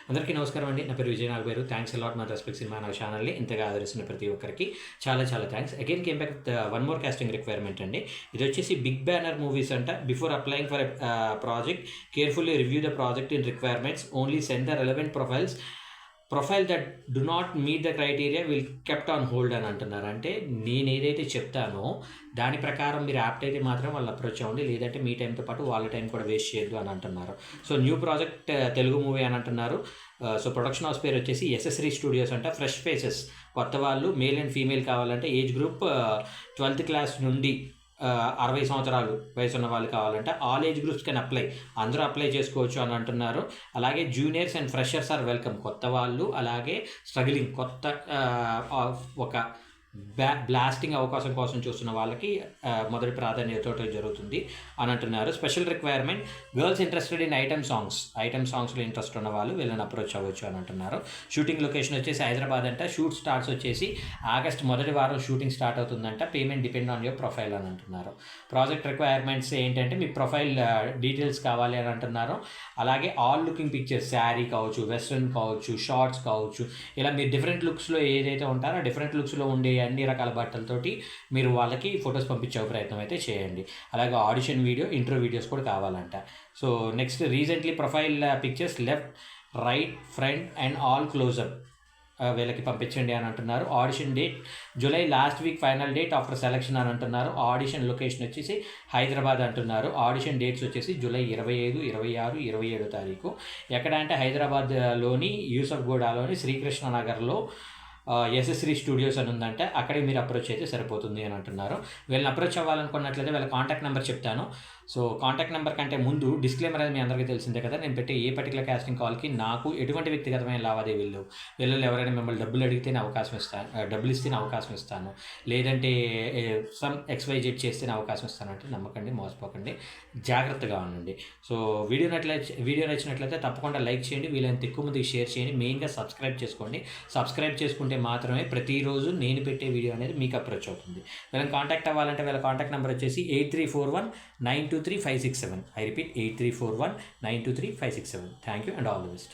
అందరికీ నమస్కారం అండి. నా పేరు విజయ్ నాగబేరు. థ్యాంక్స్ అలాట్ మన రెస్పెక్ట్ సినిమా నా ఛానల్ని ఇంతగా ఆదరిస్తున్న ప్రతి ఒక్కరికి చాలా చాలా thanks. Again came back one more casting requirement అండి. ఇది వచ్చేసి బిగ్ బ్యానర్ మూవీస్ అంట. Before applying for project carefully review the project in requirements, only send the relevant profile that do not meet the criteria will kept on hold అని అంటున్నారు. అంటే నేను ఏదైతే చెప్తానో దాని ప్రకారం మీరు యాప్ట్ అయితే మాత్రం వాళ్ళు అప్రోచ్ అవ్వండి, లేదంటే మీ టైంతో పాటు వాళ్ళ టైం కూడా వేస్ట్ చేయొద్దు అని అంటున్నారు. So new project Telugu movie అని అంటున్నారు. సో ప్రొడక్షన్ హౌస్ పేరు వచ్చేసి ఎస్ఎస్రీ స్టూడియోస్ అంట. ఫ్రెష్ ఫేసెస్, కొత్త వాళ్ళు, మేల్ అండ్ ఫీమేల్ కావాలంటే ఏజ్ గ్రూప్ 12th క్లాస్ నుండి 60 సంవత్సరాలు వయసు ఉన్న వాళ్ళు కావాలంటే all age groups can apply, అందరూ అప్లై చేసుకోవచ్చు అని అంటున్నారు. అలాగే juniors and freshers are welcome, కొత్త వాళ్ళు అలాగే స్ట్రగ్లింగ్ కొత్త ఒక బ్లాస్టింగ్ అవకాశం కోసం చూస్తున్న వాళ్ళకి మొదటి ప్రాధాన్యత జరుగుతుంది అని అంటున్నారు. Special requirement girls interested in item సాంగ్స్లో ఇంట్రెస్ట్ ఉన్న వాళ్ళు వీళ్ళని అప్రోచ్ అవ్వచ్చు అని అంటున్నారు. షూటింగ్ లొకేషన్ వచ్చేసి హైదరాబాద్ అంట. షూట్ స్టార్ట్స్ వచ్చేసి ఆగస్ట్ మొదటి వారం షూటింగ్ స్టార్ట్ అవుతుందంట. Payment depend on your profile అని అంటున్నారు. ప్రాజెక్ట్ రిక్వైర్మెంట్స్ ఏంటంటే మీ ప్రొఫైల్ డీటెయిల్స్ కావాలి అని అంటున్నారు. అలాగే ఆల్ లుకింగ్ పిక్చర్స్, శారీ కావచ్చు, వెస్ట్రన్ కావచ్చు, షార్ట్స్ కావచ్చు, ఇలా మీరు డిఫరెంట్ లుక్స్లో ఏదైతే ఉంటారో డిఫరెంట్ లుక్స్లో ఉండే అన్ని రకాల బట్టలతోటి మీరు వాళ్ళకి ఫొటోస్ పంపించే ప్రయత్నం అయితే చేయండి. అలాగే ఆడిషన్ వీడియో, ఇంట్రో వీడియోస్ కూడా కావాలంట. So next recently profile pictures left, right, front and all closeup వీళ్ళకి పంపించండి అని అంటున్నారు. Audition date July last week, final date after selection అని అంటున్నారు. ఆడిషన్ లొకేషన్ వచ్చేసి హైదరాబాద్ అంటున్నారు. ఆడిషన్ డేట్స్ వచ్చేసి జూలై 25, 26, 27 తారీఖు. ఎక్కడ అంటే హైదరాబాద్లోని యూసఫ్గూడలోని శ్రీకృష్ణ నగర్లో ఎస్ఎస్రీ స్టూడియోస్ అని ఉందంటే అక్కడికి మీరు అప్రోచ్ అయితే సరిపోతుంది అని అంటున్నారు. వీళ్ళని అప్రోచ్ అవ్వాలనుకున్నట్లయితే వీళ్ళ కాంటాక్ట్ నెంబర్ చెప్తాను. సో కాంటాక్ట్ నెంబర్ కంటే ముందు డిస్క్లైమర్ అనేది మీ అందరికీ తెలిసిందే కదా. నేను పెట్టే ఏ పర్టికులర్ కాస్టింగ్ కాల్కి నాకు ఎటువంటి వ్యక్తిగతమైన లావాదేవీలు వీళ్ళు ఎవరైనా మిమ్మల్ని డబ్బులు అడిగితేనే అవకాశం ఇస్తాను, డబ్బులు ఇస్తేనే అవకాశం ఇస్తాను, లేదంటే సమ్ XYZ చేస్తేనే అవకాశం ఇస్తానంటే నమ్మకండి, మోసపోకండి, జాగ్రత్తగా ఉండండి. సో వీడియో నచ్చినట్లయితే తప్పకుండా లైక్ చేయండి, వీళ్ళని ఎక్కువ మందికి షేర్ చేయండి, మెయిన్గా సబ్స్క్రైబ్ చేసుకోండి. సబ్స్క్రైబ్ చేసుకుంటే మాత్రమే ప్రతిరోజు నేను పెట్టే వీడియో అనేది మీకు అప్రోచ్ అవుతుంది. వీళ్ళని కాంటాక్ట్ అవ్వాలంటే వీళ్ళ కాంటాక్ట్ నెంబర్ వచ్చేసి 8341923567. I repeat 8341923567. Thank you and all the best.